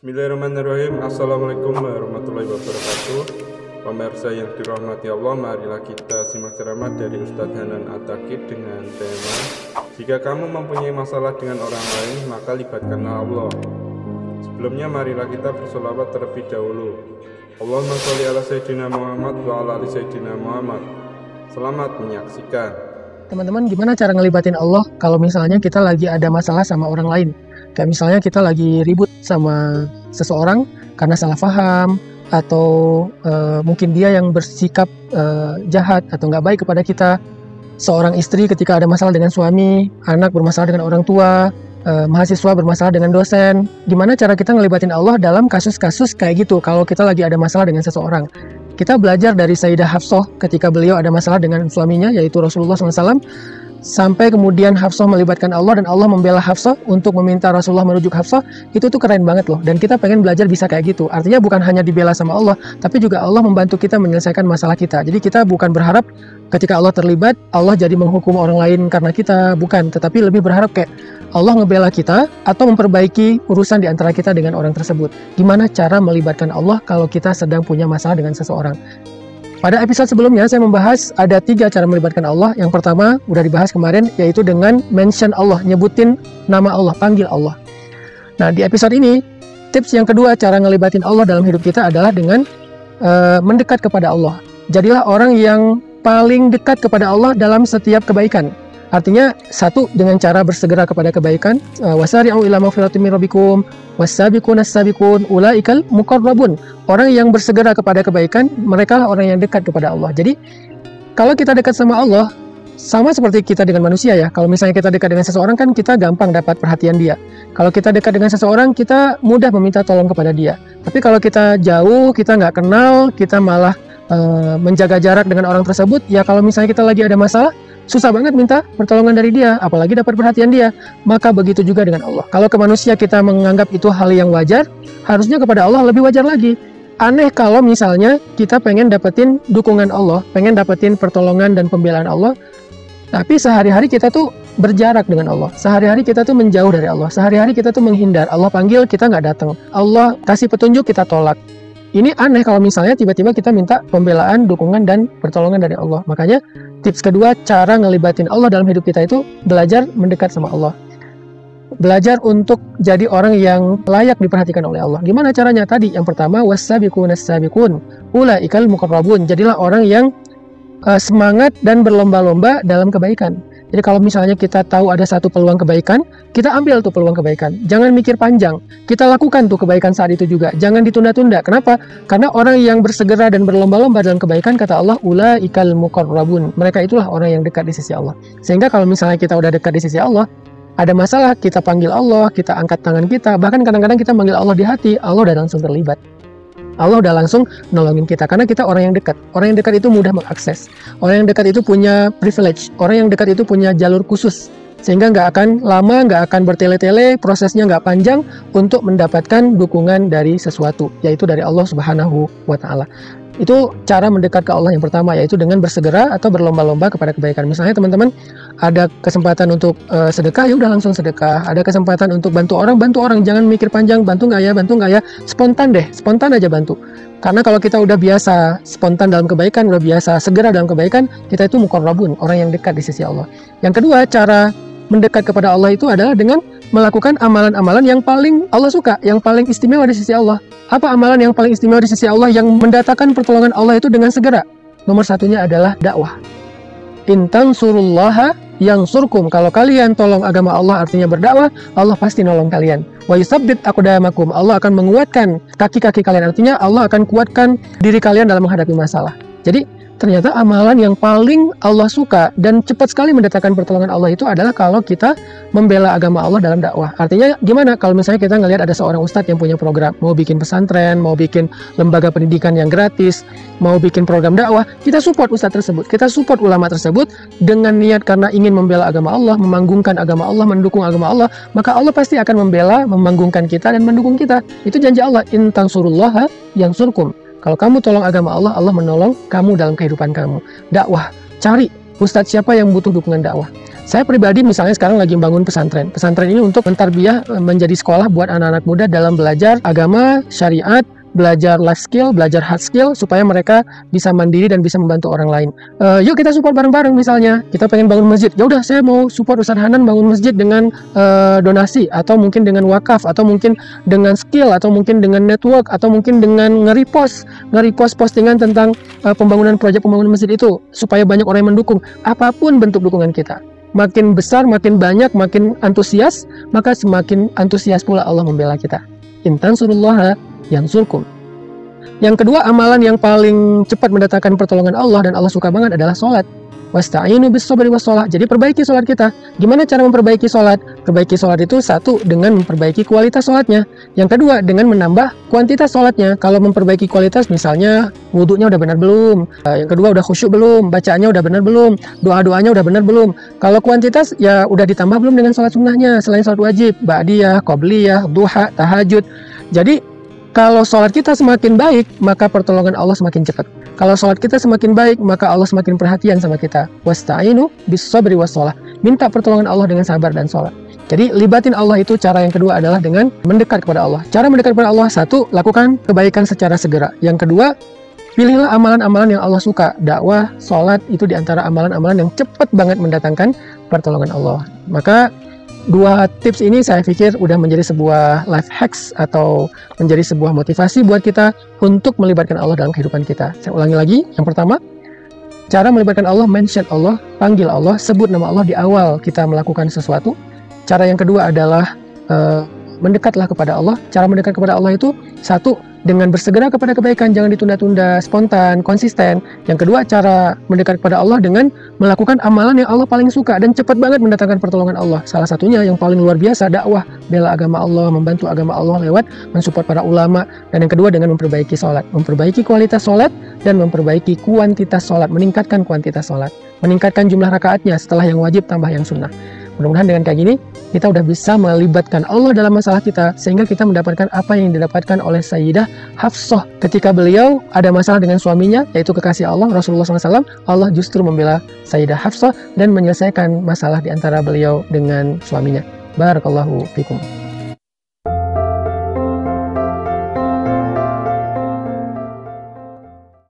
Bismillahirrahmanirrahim. Assalamualaikum warahmatullahi wabarakatuh. Pemirsa yang dirahmati Allah, marilah kita simak ceramah dari Ustadz Hanan At-Taqi dengan tema jika kamu mempunyai masalah dengan orang lain, maka libatkanlah Allah. Sebelumnya marilah kita bersolawat terlebih dahulu. Allahumma sholli ala Sayyidina Muhammad wa ala ali Sayyidina Muhammad. Selamat menyaksikan. Teman-teman, gimana cara ngelibatin Allah kalau misalnya kita lagi ada masalah sama orang lain? Kayak misalnya kita lagi ribut sama seseorang karena salah paham, atau mungkin dia yang bersikap jahat atau nggak baik kepada kita. Seorang istri ketika ada masalah dengan suami, anak bermasalah dengan orang tua, mahasiswa bermasalah dengan dosen. Gimana cara kita ngelibatin Allah dalam kasus-kasus kayak gitu kalau kita lagi ada masalah dengan seseorang? Kita belajar dari Sayyidah Hafsah ketika beliau ada masalah dengan suaminya, yaitu Rasulullah SAW. Sampai kemudian Hafsah melibatkan Allah dan Allah membela Hafsah untuk meminta Rasulullah merujuk Hafsah. Itu tuh keren banget loh. Dan kita pengen belajar bisa kayak gitu. Artinya bukan hanya dibela sama Allah, tapi juga Allah membantu kita menyelesaikan masalah kita. Jadi kita bukan berharap ketika Allah terlibat, Allah jadi menghukum orang lain karena kita. Bukan. Tetapi lebih berharap kayak Allah ngebela kita atau memperbaiki urusan di antara kita dengan orang tersebut. Gimana cara melibatkan Allah kalau kita sedang punya masalah dengan seseorang? Pada episode sebelumnya saya membahas ada 3 cara melibatkan Allah. Yang pertama udah dibahas kemarin, yaitu dengan mention Allah, nyebutin nama Allah, panggil Allah. Nah, di episode ini tips yang kedua cara ngelibatin Allah dalam hidup kita adalah dengan mendekat kepada Allah. Jadilah orang yang paling dekat kepada Allah dalam setiap kebaikan. Artinya, satu, dengan cara bersegera kepada kebaikan, wasari'u ila maghfiratin min rabbikum was-sabiqunas sabiqun ulaikal muqarrabun. Orang yang bersegera kepada kebaikan, mereka lah orang yang dekat kepada Allah. Jadi, kalau kita dekat sama Allah, sama seperti kita dengan manusia ya. Kalau misalnya kita dekat dengan seseorang kan kita gampang dapat perhatian dia. Kalau kita dekat dengan seseorang, kita mudah meminta tolong kepada dia. Tapi kalau kita jauh, kita nggak kenal, kita malah menjaga jarak dengan orang tersebut, ya kalau misalnya kita lagi ada masalah, susah banget minta pertolongan dari dia, apalagi dapat perhatian dia. Maka begitu juga dengan Allah. Kalau ke manusia kita menganggap itu hal yang wajar, harusnya kepada Allah lebih wajar lagi. Aneh kalau misalnya kita pengen dapetin dukungan Allah, pengen dapetin pertolongan dan pembelaan Allah, tapi sehari-hari kita tuh berjarak dengan Allah. Sehari-hari kita tuh menjauh dari Allah. Sehari-hari kita tuh menghindar. Allah panggil, kita nggak datang. Allah kasih petunjuk, kita tolak. Ini aneh kalau misalnya tiba-tiba kita minta pembelaan, dukungan, dan pertolongan dari Allah. Makanya tips kedua, cara ngelibatin Allah dalam hidup kita itu belajar mendekat sama Allah. Belajar untuk jadi orang yang layak diperhatikan oleh Allah. Gimana caranya tadi? Yang pertama, was-sabiqunas sabiqun ulaikal muqarrabun. Jadilah orang yang semangat dan berlomba-lomba dalam kebaikan. Jadi kalau misalnya kita tahu ada satu peluang kebaikan, kita ambil tuh peluang kebaikan. Jangan mikir panjang. Kita lakukan tuh kebaikan saat itu juga. Jangan ditunda-tunda. Kenapa? Karena orang yang bersegera dan berlomba-lomba dalam kebaikan, kata Allah, ulaikal muqarrabun. Mereka itulah orang yang dekat di sisi Allah. Sehingga kalau misalnya kita udah dekat di sisi Allah, ada masalah, kita panggil Allah, kita angkat tangan kita. Bahkan kadang-kadang kita manggil Allah di hati, Allah udah langsung terlibat. Allah udah langsung nolongin kita, karena kita orang yang dekat. Orang yang dekat itu mudah mengakses. Orang yang dekat itu punya privilege. Orang yang dekat itu punya jalur khusus. Sehingga nggak akan lama, nggak akan bertele-tele, prosesnya nggak panjang untuk mendapatkan dukungan dari sesuatu, yaitu dari Allah Subhanahu wa Ta'ala. Itu cara mendekat ke Allah yang pertama, yaitu dengan bersegera atau berlomba-lomba kepada kebaikan. Misalnya teman-teman ada kesempatan untuk sedekah, ya udah langsung sedekah. Ada kesempatan untuk bantu orang, jangan mikir panjang, bantu nggak ya, spontan deh, spontan aja bantu. Karena kalau kita udah biasa spontan dalam kebaikan, udah biasa segera dalam kebaikan, kita itu muqarrabun, orang yang dekat di sisi Allah. Yang kedua, cara mendekat kepada Allah itu adalah dengan melakukan amalan-amalan yang paling Allah suka, yang paling istimewa di sisi Allah. Apa amalan yang paling istimewa di sisi Allah yang mendatangkan pertolongan Allah itu dengan segera? Nomor satunya adalah dakwah. In tansurullaha yansurkum. Kalau kalian tolong agama Allah, artinya berdakwah, Allah pasti nolong kalian. Wa yusabbit aqdamakum. Allah akan menguatkan kaki-kaki kalian. Artinya Allah akan kuatkan diri kalian dalam menghadapi masalah. Jadi ternyata amalan yang paling Allah suka dan cepat sekali mendatangkan pertolongan Allah itu adalah kalau kita membela agama Allah dalam dakwah. Artinya gimana? Kalau misalnya kita ngelihat ada seorang ustadz yang punya program, mau bikin pesantren, mau bikin lembaga pendidikan yang gratis, mau bikin program dakwah, kita support ustadz tersebut, kita support ulama tersebut dengan niat karena ingin membela agama Allah, memanggungkan agama Allah, mendukung agama Allah, maka Allah pasti akan membela, memanggungkan kita dan mendukung kita. Itu janji Allah, in tansurullaha yansurkum. Kalau kamu tolong agama Allah, Allah menolong kamu dalam kehidupan kamu. Dakwah, cari Ustadz siapa yang butuh dukungan dakwah? Saya pribadi misalnya sekarang lagi membangun pesantren. Pesantren ini untuk mentarbiyah menjadi sekolah buat anak-anak muda dalam belajar agama, syariat, belajar life skill, belajar hard skill, supaya mereka bisa mandiri dan bisa membantu orang lain. Yuk kita support bareng-bareng misalnya. Kita pengen bangun masjid. Ya udah, saya mau support Ustadz Hanan bangun masjid dengan donasi, atau mungkin dengan wakaf, atau mungkin dengan skill, atau mungkin dengan network, atau mungkin dengan nge-repost postingan tentang pembangunan proyek pembangunan masjid itu, supaya banyak orang yang mendukung. Apapun bentuk dukungan kita, makin besar, makin banyak, makin antusias, maka semakin antusias pula Allah membela kita. In tansurullaha yansurkum. Yang kedua, amalan yang paling cepat mendatangkan pertolongan Allah dan Allah suka banget adalah sholat. Wasta'inu bis-sabri was-shalah. Jadi perbaiki sholat kita. Gimana cara memperbaiki sholat? Perbaiki sholat itu satu, dengan memperbaiki kualitas sholatnya. Yang kedua, dengan menambah kuantitas sholatnya. Kalau memperbaiki kualitas, misalnya wudhunya udah benar belum? Yang kedua, udah khusyuk belum? Bacaannya udah benar belum? Doa-doanya udah benar belum? Kalau kuantitas, ya udah ditambah belum dengan sholat sunnahnya? Selain sholat wajib, ba'diyah, qobliyah, duha, tahajud. Jadi kalau sholat kita semakin baik, maka pertolongan Allah semakin cepat. Kalau sholat kita semakin baik, maka Allah semakin perhatian sama kita. Wasta'inu bis-sabri was-shalah. Minta pertolongan Allah dengan sabar dan sholat. Jadi libatin Allah itu cara yang kedua adalah dengan mendekat kepada Allah. Cara mendekat kepada Allah, satu, lakukan kebaikan secara segera. Yang kedua, pilihlah amalan-amalan yang Allah suka. Dakwah, sholat itu diantara amalan-amalan yang cepat banget mendatangkan pertolongan Allah. Maka dua tips ini saya pikir udah menjadi sebuah life hacks atau menjadi sebuah motivasi buat kita untuk melibatkan Allah dalam kehidupan kita. Saya ulangi lagi. Yang pertama, cara melibatkan Allah, mention Allah, panggil Allah, sebut nama Allah di awal kita melakukan sesuatu. Cara yang kedua adalah mendekatlah kepada Allah. Cara mendekat kepada Allah itu satu, dengan bersegera kepada kebaikan, jangan ditunda-tunda, spontan, konsisten. Yang kedua, cara mendekat kepada Allah dengan melakukan amalan yang Allah paling suka dan cepat banget mendatangkan pertolongan Allah. Salah satunya yang paling luar biasa, dakwah, bela agama Allah, membantu agama Allah lewat mensupport para ulama. Dan yang kedua, dengan memperbaiki sholat, memperbaiki kualitas sholat dan memperbaiki kuantitas sholat, meningkatkan kuantitas sholat, meningkatkan jumlah rakaatnya, setelah yang wajib tambah yang sunnah. Mudah-mudahan dengan kayak gini kita udah bisa melibatkan Allah dalam masalah kita, sehingga kita mendapatkan apa yang didapatkan oleh Sayyidah Hafsah ketika beliau ada masalah dengan suaminya, yaitu kekasih Allah Rasulullah SAW. Allah justru membela Sayyidah Hafsah dan menyelesaikan masalah di antara beliau dengan suaminya. Barakallahu fikum.